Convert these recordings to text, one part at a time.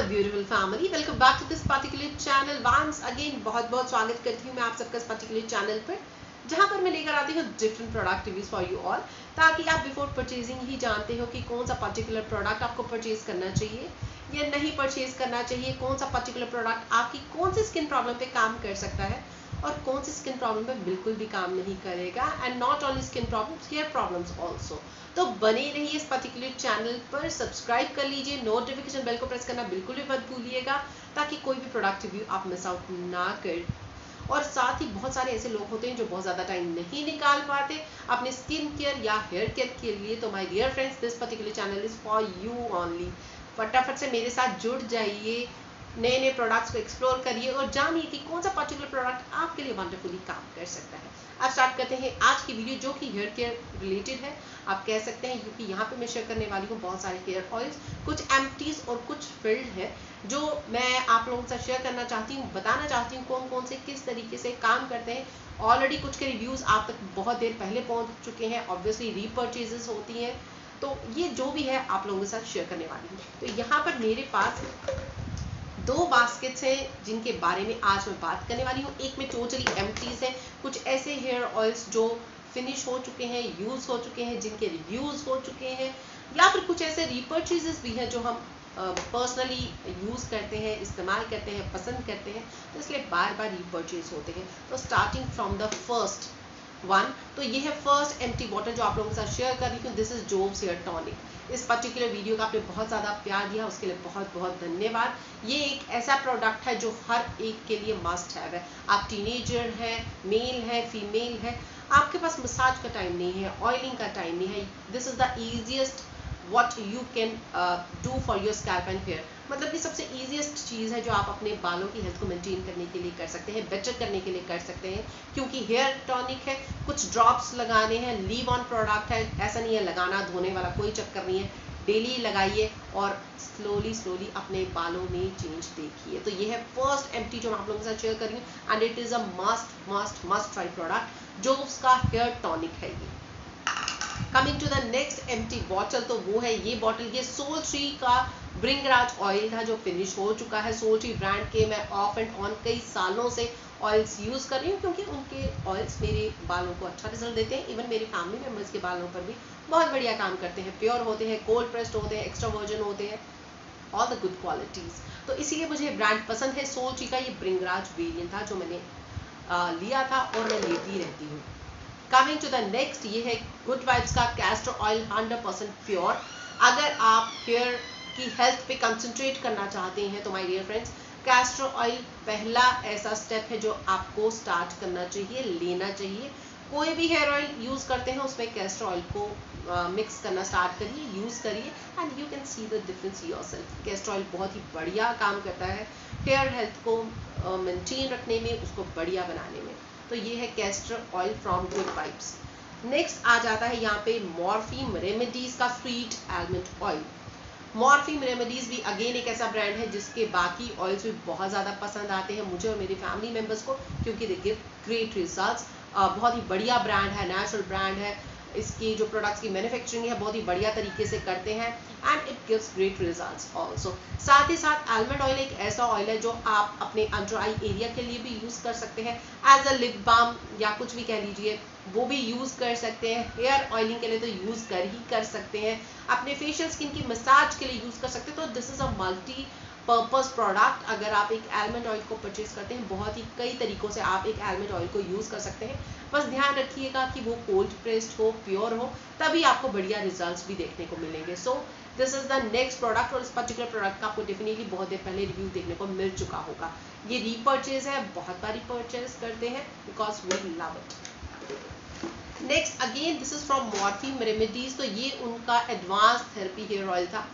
Beautiful family, welcome back to this particular channel. Once again बहुत बहुत स्वागत करती हूँ मैं आप सबका इस पर्टिकुलर चैनल पर, जहाँ पर मैं लेकर आती हूँ different product reviews for you all, ताकि आप बिफोर परचेजिंग ही जानते हो कि कौन सा पर्टिकुलर प्रोडक्ट आपको परचेज करना चाहिए या नहीं परचेज करना चाहिए, कौन सा पर्टिकुलर प्रोडक्ट आपकी कौन सी स्किन प्रॉब्लम पे काम कर सकता है और कौन सी स्किन प्रॉब्लम पे बिल्कुल भी काम नहीं करेगा। And not only skin problems, hair problems also. तो बने रहिए इस पर्टिकुलर चैनल पर, सब्सक्राइब कर लीजिए, नोटिफिकेशन बेल को प्रेस करना बिल्कुल भी मत भूलिएगा ताकि कोई भी प्रोडक्ट रिव्यू आप मिस आउट ना कर। और साथ ही बहुत सारे ऐसे लोग होते हैं जो बहुत ज़्यादा टाइम नहीं निकाल पाते अपने स्किन केयर या हेयर केयर के लिए। तो my dear friends, this particular channel is for you only. फटाफट से मेरे साथ जुड़ जाइए, नए नए प्रोडक्ट्स को एक्सप्लोर करिए और जानिए कि कौन सा पर्टिकुलर प्रोडक्ट आपके लिए वंडरफुली काम कर सकता है। अब स्टार्ट करते हैं आज की वीडियो, जो कि हेयर केयर रिलेटेड है आप कह सकते हैं, क्योंकि यहाँ पे मैं शेयर करने वाली हूँ बहुत सारे हेयर ऑयल्स, कुछ एम्प्टीज और कुछ फिल्ड है, जो मैं आप लोगों के साथ शेयर करना चाहती हूँ, बताना चाहती हूँ कौन कौन से किस तरीके से काम करते हैं। ऑलरेडी कुछ के रिव्यूज़ आप तक बहुत देर पहले पहुँच चुके हैं, ऑब्वियसली रीपर्चेजेस होती हैं, तो ये जो भी है आप लोगों के साथ शेयर करने वाली हूँ। तो यहाँ पर मेरे पास दो बास्केट्स हैं जिनके बारे में आज मैं बात करने वाली हूँ। एक में टोटली एम्प्टीज है, कुछ ऐसे हेयर ऑयल्स जो फिनिश हो चुके हैं, यूज़ हो चुके हैं, जिनके रिव्यूज़ हो चुके हैं, या फिर कुछ ऐसे रीपर्चेजेस भी हैं जो हम पर्सनली यूज़ करते हैं, इस्तेमाल करते हैं, पसंद करते हैं, तो इसलिए बार बार रीपर्चेज होते हैं। तो starting from the first one, तो ये है फर्स्ट एम्प्टी बॉटल जो आप लोगों के साथ शेयर कर रही हूँ। This is Dove's hair tonic. इस पर्टिकुलर वीडियो का आपने बहुत ज़्यादा प्यार दिया, उसके लिए बहुत बहुत धन्यवाद। ये एक ऐसा प्रोडक्ट है जो हर एक के लिए मस्ट हैव है। आप टीनेजर हैं, मेल है, फीमेल है, आपके पास मसाज का टाइम नहीं है, ऑयलिंग का टाइम नहीं है, this is the easiest what you can do for your scalp and hair। मतलब ये सबसे easiest चीज़ है जो आप अपने बालों की हेल्थ को मेंटेन करने के लिए कर सकते हैं, बेटर करने के लिए कर सकते हैं, क्योंकि हेयर टॉनिक है, कुछ ड्रॉप्स लगाने हैं, लीव ऑन प्रोडक्ट है, ऐसा नहीं है लगाना धोने वाला कोई चक्कर नहीं है, डेली लगाइए और स्लोली स्लोली अपने बालों में चेंज देखिए। तो ये है फर्स्ट एम्प्टी जो मैं आप लोगों के साथ शेयर कर रही हूँ, and it is a must must must try product जो उसका हेयर टॉनिक है। ये coming to the next empty bottle, तो वो है ये बॉटल, ये सोल ट्री का ब्रिंगराज ऑयल था जो फिनिश हो चुका है। सोल ट्री ब्रांड के मैं ऑफ एंड ऑन कई सालों से ऑयल्स यूज़ कर रही हूँ, क्योंकि उनके ऑयल्स मेरे बालों को अच्छा रिजल्ट देते हैं। इवन मेरी फैमिली मेम्बर्स के बालों पर भी बहुत बढ़िया काम करते हैं, प्योर होते हैं, कोल्ड प्रेस्ड होते हैं, एक्स्ट्रा वर्जन होते हैं, ऑल द गुड क्वालिटीज़। तो इसीलिए मुझे ब्रांड पसंद है। सोल ट्री का ये ब्रिंगराज वेरिएंट था जो मैंने लिया था और मैं लेती रहती हूँ। कमिंग टू द नेक्स्ट, ये है गुड वाइब्स का कैस्टर ऑयल 100% प्योर। अगर आप हेयर की हेल्थ पे कंसंट्रेट करना चाहते हैं तो my dear friends, castor oil पहला ऐसा स्टेप है जो आपको स्टार्ट करना चाहिए, लेना चाहिए। कोई भी हेयर ऑयल यूज़ करते हैं उसमें कैस्टर ऑयल को मिक्स करना स्टार्ट करिए, यूज़ करिए, and you can see the difference yourself. Castor oil बहुत ही बढ़िया काम करता है हेयर हेल्थ को मेंटेन रखने में, उसको बढ़िया बनाने में। तो ये है castor oil from Good Vibes. Next आ जाता है यहाँ पे मॉर्फिन रेमेडीज का sweet almond oil. Morpheme Remedies भी अगेन एक ऐसा ब्रांड है जिसके बाकी ऑयल्स भी बहुत ज़्यादा पसंद आते हैं मुझे और मेरी फैमिली मेम्बर्स को, क्योंकि दे गिव ग्रेट रिजल्ट्स। बहुत ही बढ़िया ब्रांड है, नेचुरल ब्रांड है, इसकी जो प्रोडक्ट्स की मैन्युफैक्चरिंग है बहुत ही बढ़िया तरीके से करते हैं, and it gives great results also. साथ ही साथ आलमंड ऑयल एक ऐसा ऑयल है जो आप अपने अंडर आई एरिया के लिए भी यूज़ कर सकते हैं, एज अ लिप बाम या कुछ भी कह लीजिए, वो भी यूज़ कर सकते हैं। हेयर ऑयलिंग के लिए तो यूज़ कर सकते हैं, अपने फेशियल स्किन की मसाज के लिए यूज़ कर सकते हैं। तो this is a multi purpose product. अगर आप एक आलमंड ऑयल को परचेज करते हैं, बहुत ही कई तरीक़ों से आप एक आलमंड ऑयल को यूज़ कर सकते हैं, बस ध्यान रखिएगा कि वो कोल्ड प्रेस्ड हो, प्योर हो, तभी आपको बढ़िया रिजल्ट्स भी देखने को मिलेंगे। So this is the next product, और इस पर्टिकुलर प्रोडक्ट का आपको डेफिनेटली बहुत देर पहले रिव्यू देखने को मिल चुका होगा। ये रीपर्चेज है, बहुत बार रीपर्चेज करते हैं because we love it. Next again this is from Morpheme Remedies, तो ये उनका एडवांस थेरेपी हेयर ऑयल था।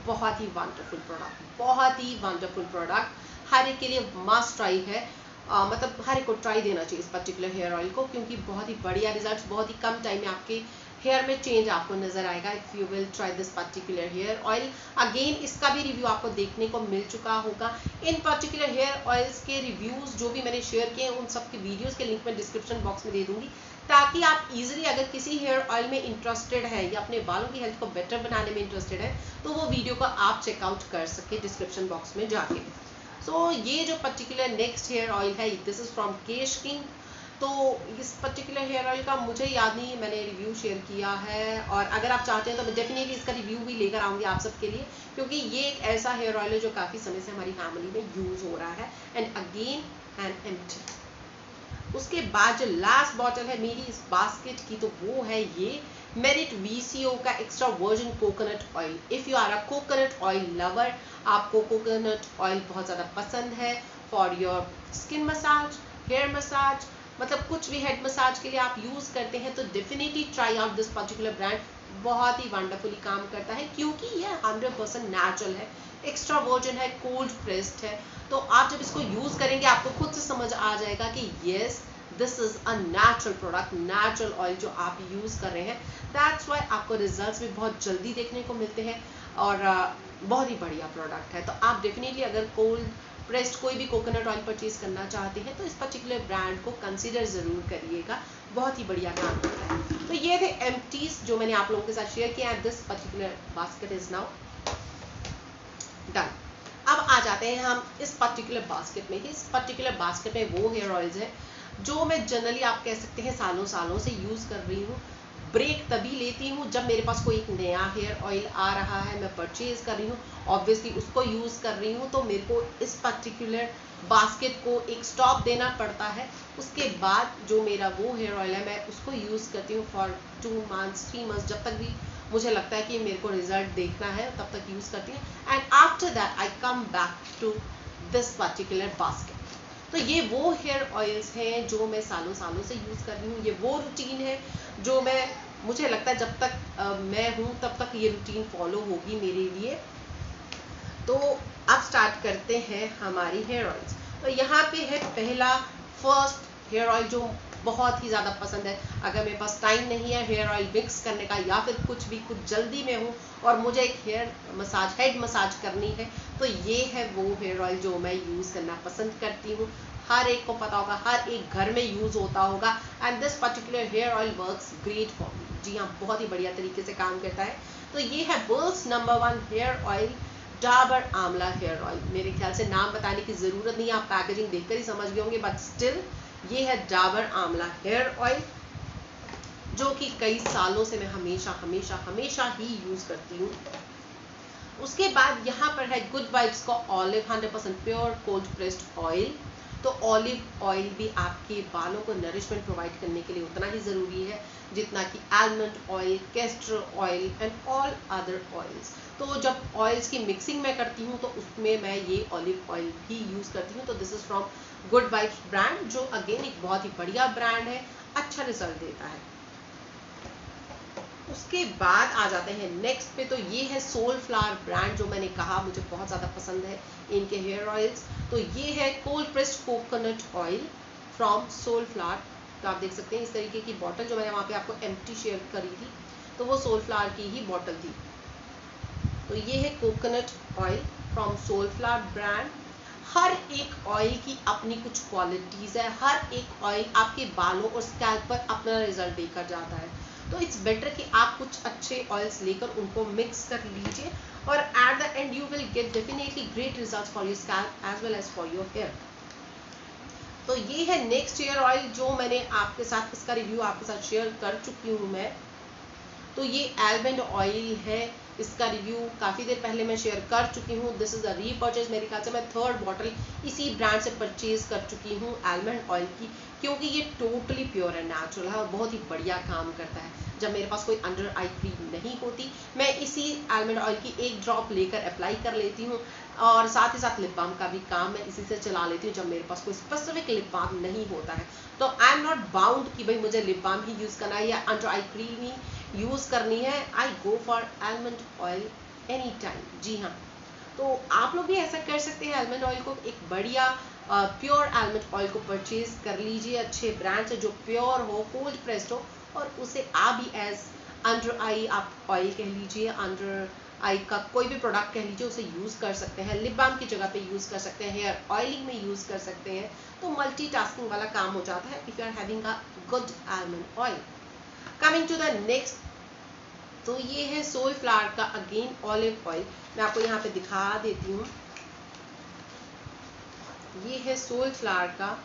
बहुत ही वंडरफुल प्रोडक्ट, बहुत ही वंडरफुल प्रोडक्ट, हर एक के लिए मस्ट ट्राई है। मतलब हर एक को ट्राई देना चाहिए इस पर्टिकुलर हेयर ऑयल को, क्योंकि बहुत ही बढ़िया रिजल्ट्स बहुत ही कम टाइम में आपके हेयर में चेंज आपको नजर आएगा if you will try this particular hair oil. Again इसका भी रिव्यू आपको देखने को मिल चुका होगा। इन पर्टिकुलर हेयर ऑयल्स के रिव्यूज़ जो भी मैंने शेयर किए उन सब के वीडियोज़ के लिंक मैं डिस्क्रिप्शन बॉक्स में दे दूंगी, ताकि आप इजीली अगर किसी हेयर ऑयल में इंटरेस्टेड है या अपने बालों की हेल्थ को बेटर बनाने में इंटरेस्टेड है तो वो वीडियो को आप चेकआउट कर सके डिस्क्रिप्शन बॉक्स में जाके। सो ये जो पर्टिकुलर नेक्स्ट हेयर ऑयल है this is from Kesh King. तो इस पर्टिकुलर हेयर ऑयल का मुझे याद नहीं, मैंने रिव्यू शेयर किया है, और अगर आप चाहते हैं तो मैं डेफिनेटली इसका रिव्यू भी लेकर आऊँगी आप सबके लिए, क्योंकि ये एक ऐसा हेयर ऑयल है जो काफ़ी समय से हमारी फैमिली में यूज़ हो रहा है एंड अगेन एंड एम्प्टी। उसके बाद जो लास्ट बॉटल है मेरी इस बास्केट की तो वो है ये मेरिट VCO का extra virgin coconut oil. If you are a coconut oil lover, आपको कोकोनट ऑयल बहुत ज़्यादा पसंद है for your skin massage, hair massage, मतलब कुछ भी हेड मसाज के लिए आप यूज़ करते हैं तो definitely try out this particular brand. बहुत ही वंडरफुली काम करता है क्योंकि ये 100% नेचुरल है, एक्स्ट्रा वर्जिन है, कोल्ड प्रेस्ड है। तो आप जब इसको यूज़ करेंगे आपको खुद से समझ आ जाएगा कि yes this is a natural product, natural oil जो आप यूज़ कर रहे हैं। दैट्स वाई आपको रिजल्ट्स भी बहुत जल्दी देखने को मिलते हैं और बहुत ही बढ़िया प्रोडक्ट है। तो आप डेफिनेटली अगर कोल्ड प्रेस्ड कोई भी कोकोनट ऑयल परचेज करना चाहते हैं तो इस पर्टिकुलर ब्रांड को कंसीडर ज़रूर करिएगा, बहुत ही बढ़िया काम करता है। तो ये थे एम्प्टीज जो मैंने आप लोगों के साथ शेयर किया। This particular basket is now done. अब आ जाते हैं हम इस पर्टिकुलर बास्केट में। इस पर्टिकुलर बास्केट में वो हेयर ऑयल्स हैं जो मैं जनरली आप कह सकते हैं सालों सालों से यूज़ कर रही हूँ। ब्रेक तभी लेती हूँ जब मेरे पास कोई एक नया हेयर ऑयल आ रहा है, मैं परचेज कर रही हूँ, ऑब्वियसली उसको यूज़ कर रही हूँ तो मेरे को इस पर्टिकुलर बास्केट को एक स्टॉप देना पड़ता है। उसके बाद जो मेरा वो हेयर ऑयल है मैं उसको यूज़ करती हूँ फॉर 2 मंथ्स 3 मंथ्स, जब तक भी मुझे लगता है कि मेरे को रिजल्ट देखना है तब तक यूज़ करती हूँ। And after that I come back to this particular basket. तो ये वो हेयर ऑयल्स हैं जो मैं सालों सालों से यूज़ कर रही हूँ। ये वो रूटीन है जो मुझे लगता है जब तक मैं हूँ तब तक ये रूटीन फॉलो होगी मेरे लिए। तो अब स्टार्ट करते हैं हमारी हेयर ऑयल्स। तो यहाँ पे है पहला फर्स्ट हेयर ऑयल जो बहुत ही ज़्यादा पसंद है। अगर मेरे पास टाइम नहीं है हेयर ऑयल मिक्स करने का या फिर कुछ जल्दी में हूँ और मुझे एक हेड मसाज करनी है तो ये है वो हेयर ऑयल जो मैं यूज़ करना पसंद करती हूँ। हर एक को पता होगा, हर एक घर में यूज़ होता होगा and this particular hair oil works great for me. जी हाँ, बहुत ही बढ़िया तरीके से काम करता है। तो ये है world's number 1 hair oil Dabur Amla hair oil. मेरे ख्याल से नाम बताने की ज़रूरत नहीं है, आप पैकेजिंग देखकर ही समझ गए होंगे, बट स्टिल ये है डाबर आंवला हेयर ऑयल जो कि कई सालों से मैं हमेशा हमेशा हमेशा ही यूज़ करती हूँ। उसके बाद यहाँ पर है गुड वाइब्स का olive 100% pure cold pressed oil. तो ऑलिव ऑयल भी आपके बालों को नरिशमेंट प्रोवाइड करने के लिए उतना ही ज़रूरी है जितना कि almond oil, castor oil and all other oils. तो जब ऑयल्स की मिक्सिंग मैं करती हूँ तो उसमें मैं ये ऑलिव ऑयल भी यूज़ करती हूँ। तो this is from Good vibes brand जो अगेन एक बहुत ही बढ़िया ब्रांड है, अच्छा रिजल्ट देता है। उसके बाद आ जाते हैं नेक्स्ट पे। तो ये है सोलफ्लावर ब्रांड जो मैंने कहा मुझे बहुत ज़्यादा पसंद है इनके हेयर ऑयल्स। तो ये है cold pressed coconut oil from Soulflower. तो आप देख सकते हैं इस तरीके की बॉटल जो मैंने वहाँ पे आपको एम्प्टी शेयर करी थी तो वो सोलफ्लावर की ही बॉटल थी। तो ये है coconut oil from Soulflower brand. हर एक ऑयल की अपनी कुछ क्वालिटीज़ है, हर एक ऑयल आपके बालों और स्कैल्प पर अपना रिजल्ट देकर जाता है। तो इट्स बेटर कि आप कुछ अच्छे ऑयल्स लेकर उनको मिक्स कर लीजिए और at the end you will get definitely great results for your scalp as well as for your hair. तो ये है नेक्स्ट हेयर ऑयल जो मैंने आपके साथ इसका रिव्यू आपके साथ शेयर कर चुकी हूँ मैं। तो ये आलमंड ऑयल है, इसका रिव्यू काफ़ी देर पहले मैं शेयर कर चुकी हूँ। दिस इज़ अ रीपर्चेज, मेरे ख्याल से मैं 3rd बॉटल इसी ब्रांड से परचेज कर चुकी हूँ आलमंड ऑयल की, क्योंकि ये टोटली प्योर है, नेचुरल है और बहुत ही बढ़िया काम करता है। जब मेरे पास कोई अंडर आई क्रीम नहीं होती मैं इसी आलमंड ऑयल की एक ड्रॉप लेकर अप्लाई कर लेती हूँ और साथ ही साथ लिप बाम का भी काम मैं इसी से चला लेती हूँ जब मेरे पास कोई स्पेसिफिक लिप बाम नहीं होता है। तो आई एम नॉट बाउंड कि भाई मुझे लिप बाम ही यूज़ करना है या अंडर आई क्रीम ही यूज़ करनी है। I go for almond oil any time. जी हाँ, तो आप लोग भी ऐसा कर सकते हैं। आलमंड ऑयल को एक बढ़िया प्योर आलमंड ऑयल को परचेज कर लीजिए अच्छे ब्रांड से जो प्योर हो, कोल्ड प्रेस्ड हो और उसे आप भी एज अंडर आई आप ऑयल कह लीजिए, अंडर आई का कोई भी प्रोडक्ट कह लीजिए, उसे यूज़ कर सकते हैं। लिप बाम की जगह पे यूज़ कर सकते हैं, हेयर ऑयलिंग में यूज़ कर सकते हैं। तो मल्टीटास्किंग वाला काम हो जाता है if you are having a good almond oil. Coming to the next, तो ये है सोलफ्लावर का अगेन ऑलिव ऑयल। मैं आपको यहाँ पे दिखा देती हूँ। ये है सोलफ्लावर का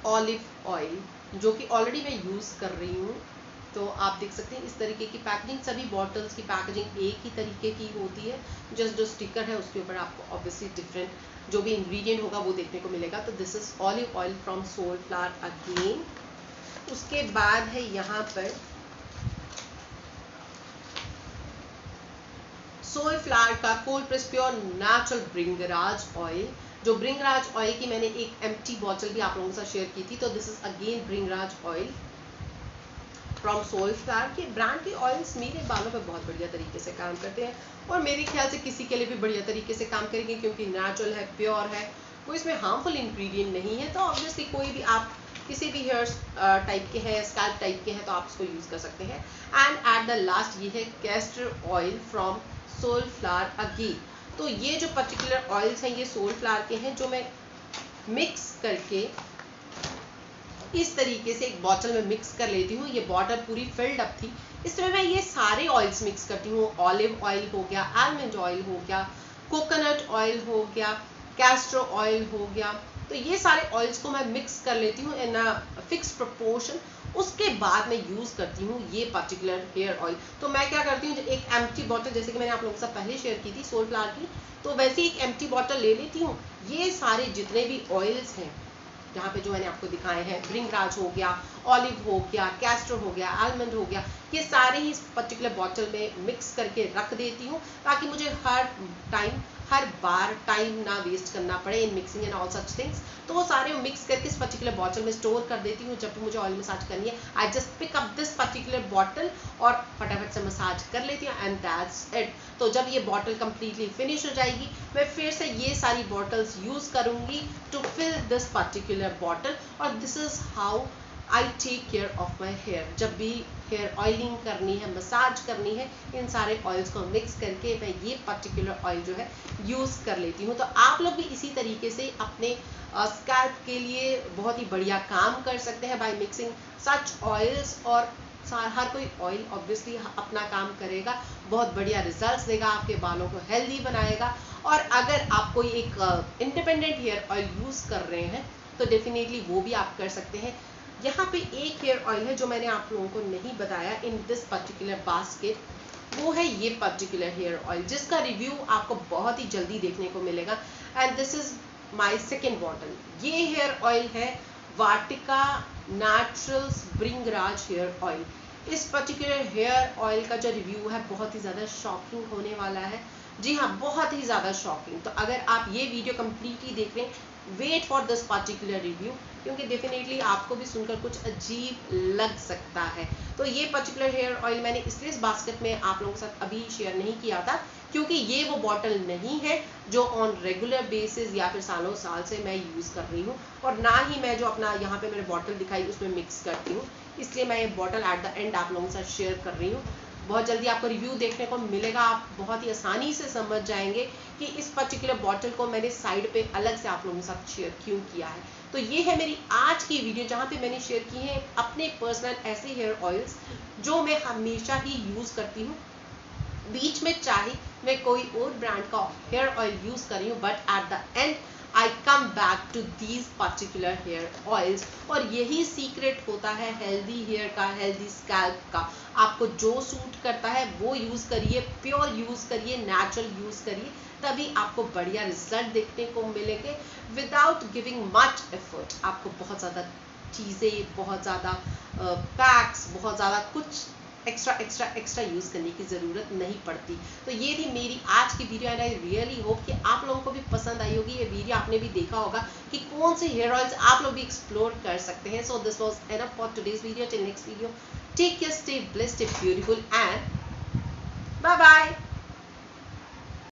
ऑलिव ऑयल जो कि ऑलरेडी मैं यूज़ कर रही हूँ। तो आप देख सकते हैं इस तरीके की पैकेजिंग, सभी बॉटल्स की पैकेजिंग एक ही तरीके की होती है, जस्ट जो स्टिकर है उसके ऊपर आपको ऑब्वियसली डिफरेंट जो भी इंग्रेडिएंट होगा वो देखने को मिलेगा। तो this is olive oil from Soulflower again. उसके बाद है यहाँ पर सोलफ्लावर का cold press pure natural bhringraj oil. जो ब्रिंगराज ऑयल की मैंने एक एम्प्टी बॉटल भी आप लोगों के साथ शेयर की थी। तो this is again bhringraj oil from Soulflower के ब्रांड के ऑयल्स मेरे बालों पे बहुत बढ़िया तरीके से काम करते हैं और मेरे ख्याल से किसी के लिए भी बढ़िया तरीके से काम करेंगे क्योंकि नेचुरल है, प्योर है, कोई इसमें हार्मफुल इंग्रेडिएंट नहीं है। तो ऑब्वियसली कोई भी आप किसी भी हेयर टाइप के हैं, स्कैल्प टाइप के हैं, तो आप इसको यूज़ कर सकते हैं। एंड एट द लास्ट ये है castor oil from Soulflower again. तो ये जो पर्टिकुलर ऑयल्स हैं ये सोलफ्लावर के हैं जो मैं मिक्स करके इस तरीके से एक बॉटल में मिक्स कर लेती हूँ। ये बॉटल पूरी फिल्ड अप थी, इसमें मैं ये सारे ऑयल्स मिक्स करती हूँ। ऑलिव ऑयल हो गया, आलमंड ऑयल हो गया, कोकोनट ऑयल हो गया, कैस्टर ऑयल हो गया। तो ये सारे ऑयल्स को मैं मिक्स कर लेती हूँ इन अ फिक्स प्रोपोर्शन। उसके बाद मैं यूज़ करती हूँ ये पर्टिकुलर हेयर ऑयल। तो मैं क्या करती हूँ, एक एम्प्टी बॉटल जैसे कि मैंने आप लोगों के साथ पहले शेयर की थी सोलफ्लावर की, तो वैसे एक एम्प्टी बॉटल ले लेती हूँ। ये सारे जितने भी ऑयल्स हैं यहाँ पे जो मैंने आपको दिखाए हैं, ब्रिंगराज हो गया, ऑलिव हो गया, कैस्टर हो गया, आलमंड हो गया, ये सारे ही इस पर्टिकुलर बॉटल में मिक्स करके रख देती हूँ ताकि मुझे हर बार टाइम ना वेस्ट करना पड़े इन mixing and all such things. तो वो सारे मिक्स करके इस पर्टिकुलर बॉटल में स्टोर कर देती हूँ। जब भी मुझे ऑयल मसाज करनी है I just pick up this particular bottle और फटाफट से मसाज कर लेती हूँ एंड दैट्स इट। तो जब ये बॉटल कंप्लीटली फिनिश हो जाएगी मैं फिर से ये सारी बॉटल्स यूज़ करूँगी to fill this particular bottle. और this is how I take care of my hair. जब भी हेयर ऑयलिंग करनी है, मसाज करनी है, इन सारे ऑयल्स को मिक्स करके मैं ये पर्टिकुलर ऑयल जो है यूज़ कर लेती हूँ। तो आप लोग भी इसी तरीके से अपने स्कैल्प के लिए बहुत ही बढ़िया काम कर सकते हैं बाय मिक्सिंग सच ऑयल्स। और हर कोई ऑयल ऑब्वियसली अपना काम करेगा, बहुत बढ़िया रिजल्ट्स देगा, आपके बालों को हेल्दी बनाएगा। और अगर आप कोई एक इंडिपेंडेंट हेयर ऑयल यूज़ कर रहे हैं तो डेफिनेटली वो भी आप कर सकते हैं। यहाँ पे एक हेयर ऑयल है जो मैंने आप लोगों को नहीं बताया इन दिस पर्टिकुलर बास्केट, वो है ये पर्टिकुलर हेयर ऑयल जिसका रिव्यू आपको बहुत ही जल्दी देखने को मिलेगा। And this is my second bottle. ये हेयर ऑयल है वाटिका नेचुरल्स ब्रिंगराज हेयर ऑयल। इस पर्टिकुलर हेयर ऑयल का जो रिव्यू है बहुत ही ज़्यादा शॉकिंग होने वाला है। जी हाँ, बहुत ही ज़्यादा शॉकिंग। तो अगर आप ये वीडियो कम्प्लीटली देख रहे हैं, wait for this particular review क्योंकि डेफिनेटली आपको भी सुनकर कुछ अजीब लग सकता है। तो ये पर्टिकुलर हेयर ऑयल मैंने इसलिए इस बास्केट में आप लोगों के साथ अभी शेयर नहीं किया था क्योंकि ये वो बॉटल नहीं है जो ऑन रेगुलर बेसिस या फिर सालों साल से मैं यूज़ कर रही हूँ, और ना ही मैं जो अपना यहाँ पे मैंने बॉटल दिखाई उसमें मिक्स करती हूँ। इसलिए मैं ये बॉटल एट द एंड आप लोगों के साथ शेयर कर रही हूँ। बहुत जल्दी आपको रिव्यू देखने को मिलेगा, आप बहुत ही आसानी से समझ जाएंगे कि इस पर्टिकुलर बॉटल को मैंने साइड पे अलग से आप लोगों के साथ शेयर क्यों किया है। तो ये है मेरी आज की वीडियो जहाँ पे मैंने शेयर की है अपने पर्सनल ऐसे हेयर ऑयल्स जो मैं हमेशा ही यूज़ करती हूँ। बीच में चाहे मैं कोई और ब्रांड का हेयर ऑयल यूज़ कर रही हूँ, but at the end I come back to these particular hair oils. और यही सीक्रेट होता है हेल्दी हेयर का, हेल्दी स्कैल्प का। आपको जो सूट करता है वो यूज़ करिए, प्योर यूज़ करिए, नेचुरल यूज़ करिए, तभी आपको बढ़िया रिजल्ट देखने को मिलेंगे विदाउट गिविंग मच एफर्ट। आपको बहुत ज़्यादा चीज़ें, बहुत ज़्यादा पैक्स, बहुत ज़्यादा कुछ एक्स्ट्रा यूज़ करने की ज़रूरत नहीं पड़ती। तो ये थी मेरी आज की video and I really hope कि आप लोगों को भी पसंद आई होगी। ये वीडियो आपने भी देखा होगा कि कौन से हेयर ऑयल्स आप लोग भी एक्सप्लोर कर सकते हैं। So this was enough for today's video. Till next video, take care, stay blessed, stay beautiful and bye bye.